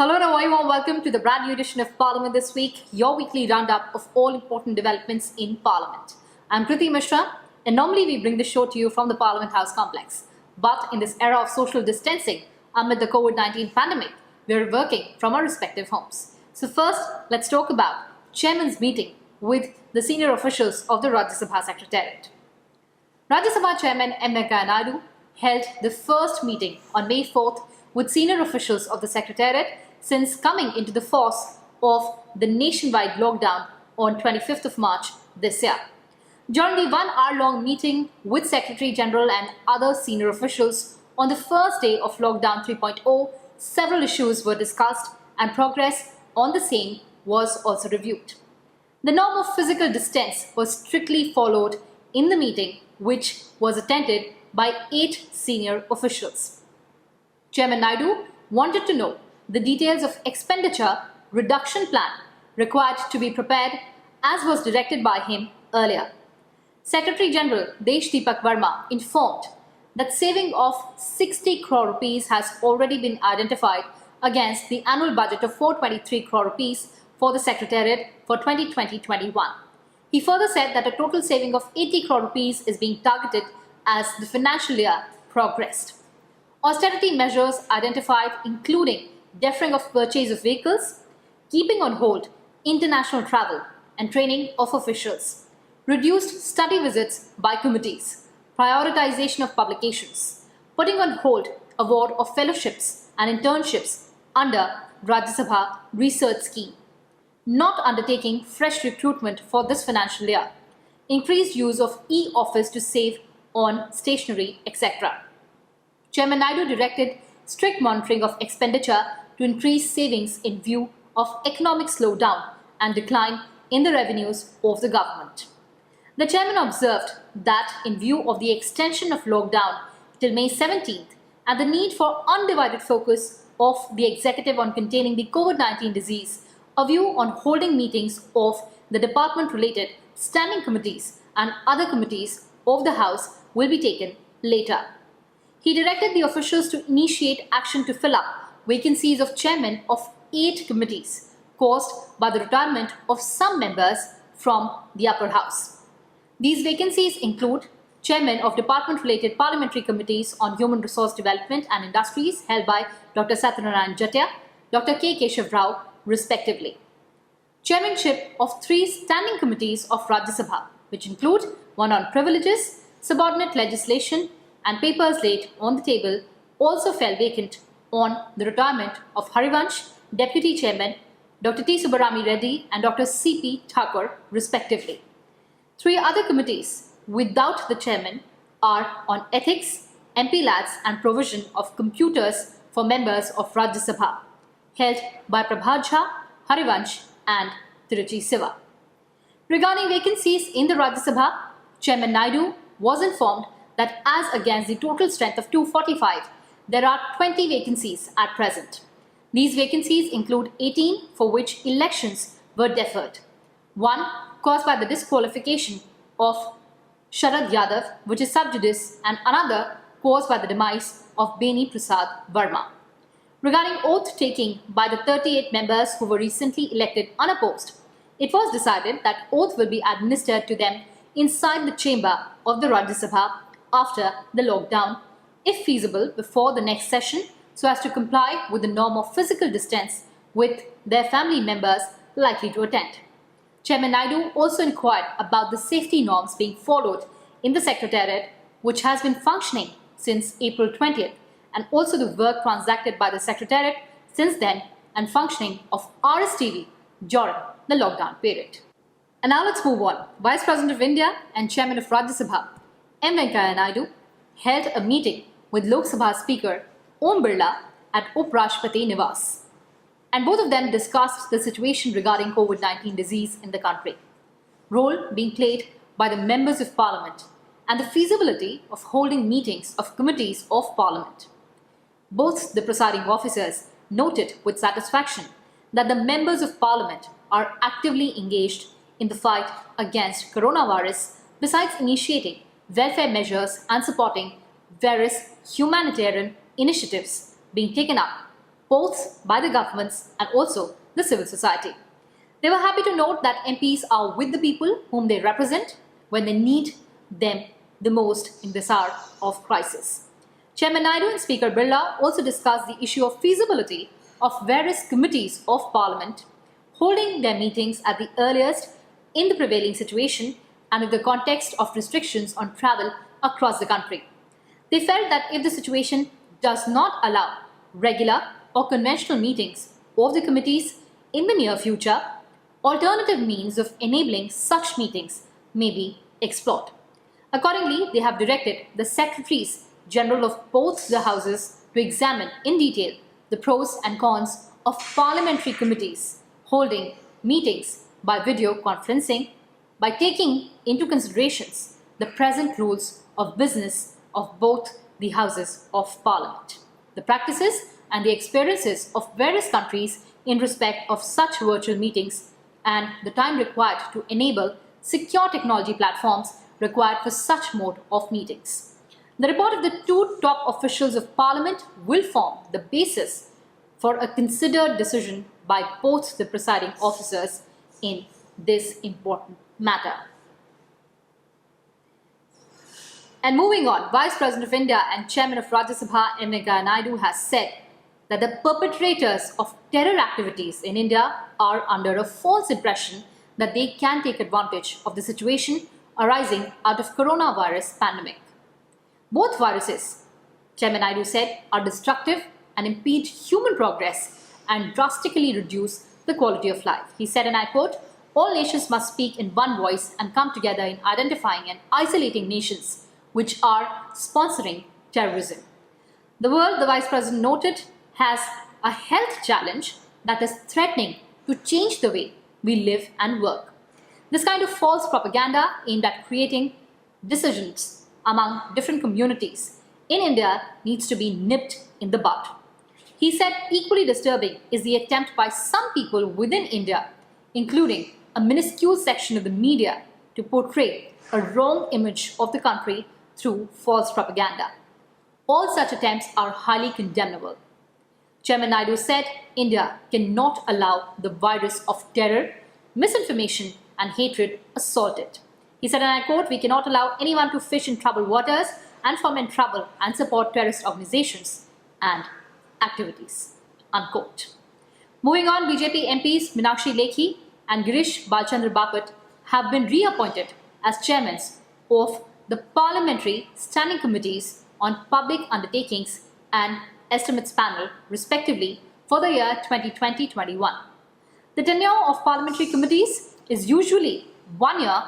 Hello and a very warm welcome to the brand new edition of Parliament This Week, your weekly roundup of all important developments in Parliament. I'm Kriti Mishra, and normally we bring the show to you from the Parliament House complex. But in this era of social distancing amid the COVID-19 pandemic, we're working from our respective homes. So first, let's talk about Chairman's meeting with the senior officials of the Rajya Sabha Secretariat. Rajya Sabha Chairman M. Venkaiah Naidu held the first meeting on May 4th with senior officials of the Secretariat since coming into the force of the nationwide lockdown on 25th of March this year. During the 1 hour-long meeting with Secretary General and other senior officials on the first day of Lockdown 3.0, several issues were discussed and progress on the same was also reviewed. The norm of physical distance was strictly followed in the meeting, which was attended by 8 senior officials. Chairman Naidu wanted to know the details of expenditure reduction plan required to be prepared as was directed by him earlier. Secretary General Desh Deepak Verma informed that saving of 60 crore rupees has already been identified against the annual budget of 423 crore rupees for the Secretariat for 2020-21. He further said that a total saving of 80 crore rupees is being targeted as the financial year progressed. Austerity measures identified including deferring of purchase of vehicles, keeping on hold international travel and training of officials, reduced study visits by committees, prioritization of publications, putting on hold award of fellowships and internships under Rajya Sabha research scheme, not undertaking fresh recruitment for this financial year, increased use of e-office to save on stationery, etc. Chairman Naidu directed strict monitoring of expenditure to increase savings in view of economic slowdown and decline in the revenues of the government. The chairman observed that in view of the extension of lockdown till May 17th and the need for undivided focus of the executive on containing the COVID-19 disease, a view on holding meetings of the department-related standing committees and other committees of the House will be taken later. He directed the officials to initiate action to fill up vacancies of chairmen of 8 committees caused by the retirement of some members from the upper house. These vacancies include chairmen of department-related parliamentary committees on human resource development and industries held by Dr. Satyanarayan Jatia, Dr. K. Keshav Rao, respectively. Chairmanship of 3 standing committees of Rajya Sabha, which include one on privileges, subordinate legislation, and papers laid on the table, also fell vacant on the retirement of Harivansh, Deputy Chairman, Dr. T. Subbarami Reddy and Dr. C.P. Thakur, respectively. 3 other committees without the chairman are on ethics, MP Lads and provision of computers for members of Rajya Sabha, held by Prabhat Jha, Harivansh and Tiruchi Siva. Regarding vacancies in the Rajya Sabha, Chairman Naidu was informed that as against the total strength of 245, there are 20 vacancies at present. These vacancies include 18 for which elections were deferred, 1 caused by the disqualification of Sharad Yadav, which is sub judice, and another caused by the demise of Beni Prasad Verma. Regarding oath taking by the 38 members who were recently elected unopposed, it was decided that oath will be administered to them inside the chamber of the Rajya Sabha after the lockdown, if feasible before the next session, so as to comply with the norm of physical distance with their family members likely to attend. Chairman Naidu also inquired about the safety norms being followed in the Secretariat, which has been functioning since April 20th, and also the work transacted by the Secretariat since then and functioning of RSTV during the lockdown period. And now let's move on. Vice President of India and Chairman of Rajya Sabha, M. Venkaiah Naidu, held a meeting with Lok Sabha Speaker Om Birla at Up Rashtrapati Niwas, and both of them discussed the situation regarding COVID-19 disease in the country, role being played by the members of Parliament, and the feasibility of holding meetings of committees of Parliament. Both the presiding officers noted with satisfaction that the members of Parliament are actively engaged in the fight against coronavirus, besides initiating welfare measures and supporting various humanitarian initiatives being taken up both by the governments and also the civil society. They were happy to note that MPs are with the people whom they represent when they need them the most in this hour of crisis. Chairman Naidu and Speaker Birla also discussed the issue of feasibility of various committees of Parliament holding their meetings at the earliest in the prevailing situation and in the context of restrictions on travel across the country. They felt that if the situation does not allow regular or conventional meetings of the committees in the near future, alternative means of enabling such meetings may be explored. Accordingly, they have directed the Secretaries General of both the houses to examine in detail the pros and cons of parliamentary committees holding meetings by video conferencing by taking into considerations the present rules of business of both the houses of parliament, the practices and the experiences of various countries in respect of such virtual meetings and the time required to enable secure technology platforms required for such mode of meetings. The report of the two top officials of Parliament will form the basis for a considered decision by both the presiding officers in this important matter. And moving on, Vice President of India and Chairman of Rajya Sabha M. Venkaiah Naidu has said that the perpetrators of terror activities in India are under a false impression that they can take advantage of the situation arising out of coronavirus pandemic. Both viruses, Chairman Naidu said, are destructive and impede human progress and drastically reduce the quality of life. He said, and I quote, "All nations must speak in one voice and come together in identifying and isolating nations which are sponsoring terrorism." The world, the Vice President noted, has a health challenge that is threatening to change the way we live and work. This kind of false propaganda aimed at creating decisions among different communities in India needs to be nipped in the bud. He said equally disturbing is the attempt by some people within India, including a minuscule section of the media, to portray a wrong image of the country through false propaganda. All such attempts are highly condemnable. Chairman Naidu said India cannot allow the virus of terror, misinformation and hatred assault it. He said, and I quote, "We cannot allow anyone to fish in troubled waters and foment trouble and support terrorist organizations and activities." Unquote. Moving on, BJP MPs Meenakshi Lekhi and Girish Balchandra Bapat have been reappointed as chairmen of the Parliamentary Standing Committees on Public Undertakings and Estimates Panel, respectively, for the year 2020-21. The tenure of parliamentary committees is usually 1 year,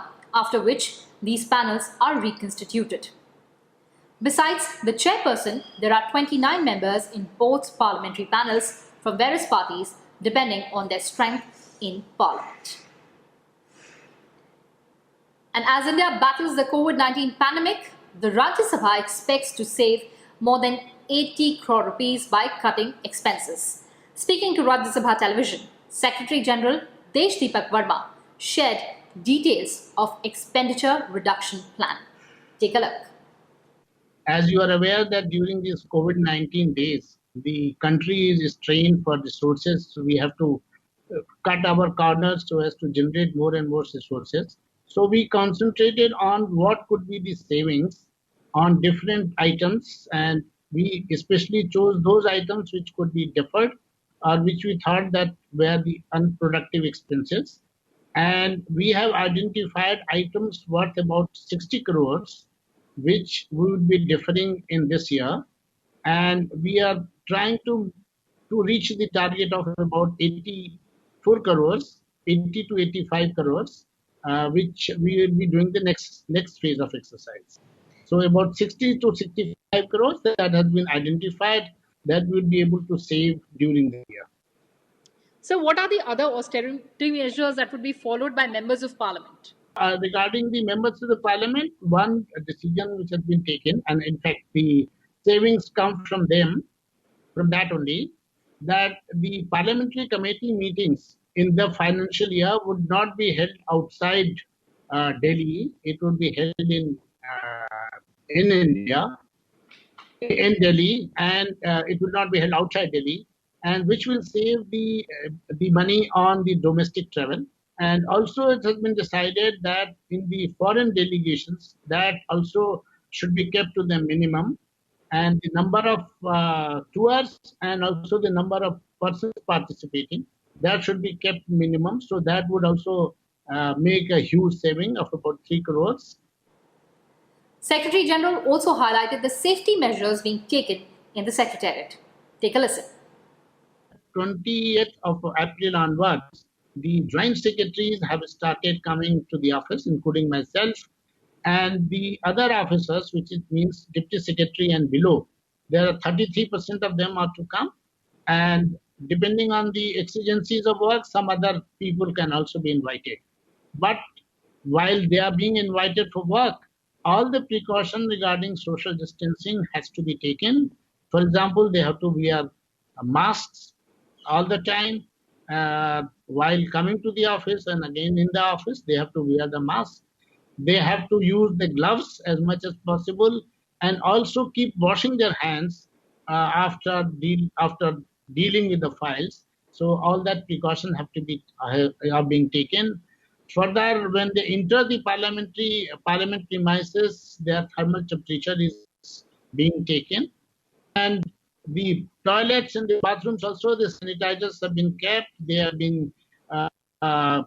after which these panels are reconstituted. Besides the chairperson, there are 29 members in both parliamentary panels from various parties, depending on their strength in parliament. And as India battles the COVID-19 pandemic, the Rajya Sabha expects to save more than 80 crore rupees by cutting expenses. Speaking to Rajya Sabha television, Secretary General Desh Deepak Verma shared details of expenditure reduction plan. Take a look. As you are aware that during these COVID-19 days, the country is strained for resources. So we have to cut our corners so as to generate more and more resources. So we concentrated on what could be the savings on different items, and we especially chose those items which could be deferred or which we thought that were the unproductive expenses. And we have identified items worth about 60 crores, which we would be deferring in this year. And we are trying to reach the target of about 84 crores, 80 to 85 crores, which we will be doing the next phase of exercise. So about 60 to 65 crores that has been identified that we will be able to save during the year. So what are the other austerity measures that would be followed by members of parliament? Regarding the members of the parliament, one decision which has been taken, and in fact the savings come from them, from that only, that the parliamentary committee meetings in the financial year would not be held outside Delhi. It would be held in India, in Delhi, and it will not be held outside Delhi. and which will save the money on the domestic travel. And also, it has been decided that in the foreign delegations, that also should be kept to the minimum, and the number of tours and also the number of persons participating, that should be kept minimum. So that would also make a huge saving of about 3 crores. Secretary General also highlighted the safety measures being taken in the Secretariat. Take a listen. 20th of April onwards, the joint secretaries have started coming to the office, including myself and the other officers, which it means deputy secretary and below. There are 33% of them are to come, and depending on the exigencies of work, some other people can also be invited. But while they are being invited for work, all the precaution regarding social distancing has to be taken. For example, they have to wear masks all the time while coming to the office, and again in the office they have to wear the mask. They have to use the gloves as much as possible, and also keep washing their hands after dealing with the files. So all that precaution have to be are being taken. Further, when they enter the parliament premises, their thermal temperature is being taken, and the toilets and the bathrooms also, the sanitizers have been kept. They have been uh, uh,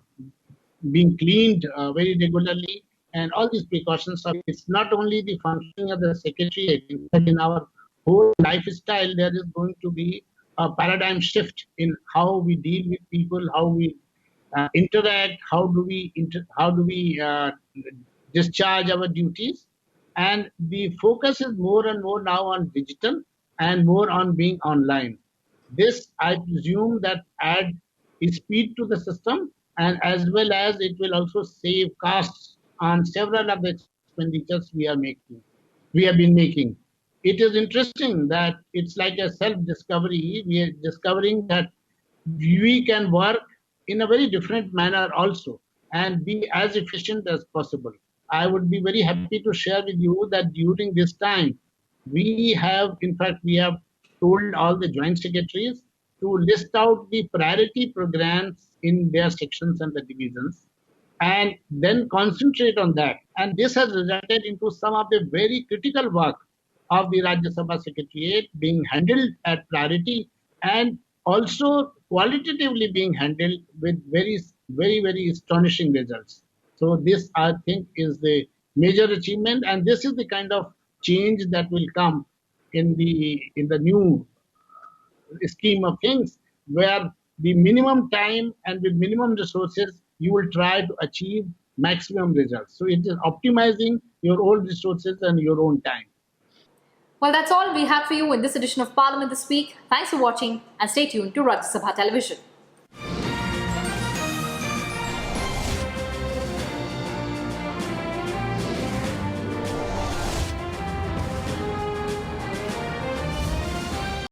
being cleaned very regularly, and all these precautions are. It's not only the functioning of the secretariat, but in our whole lifestyle, there is going to be a paradigm shift in how we deal with people, how we interact, how do we discharge our duties, and the focus is more and more now on digital and more on being online. This, I presume, that add speed to the system, and as well as it will also save costs on several of the expenditures we have been making. It is interesting that it's like a self-discovery. We are discovering that we can work in a very different manner also and be as efficient as possible. I would be very happy to share with you that during this time, we have told all the joint secretaries to list out the priority programs in their sections and the divisions, and then concentrate on that. And this has resulted into some of the very critical work of the Rajya Sabha Secretariat being handled at priority, and also qualitatively being handled with very astonishing results. So this, I think, is the major achievement, and this is the kind of change that will come in the new scheme of things, where the minimum time and with minimum resources you will try to achieve maximum results. So it is optimizing your own resources and your own time. Well, that's all we have for you in this edition of Parliament this week. Thanks for watching and stay tuned to Rajya Sabha Television.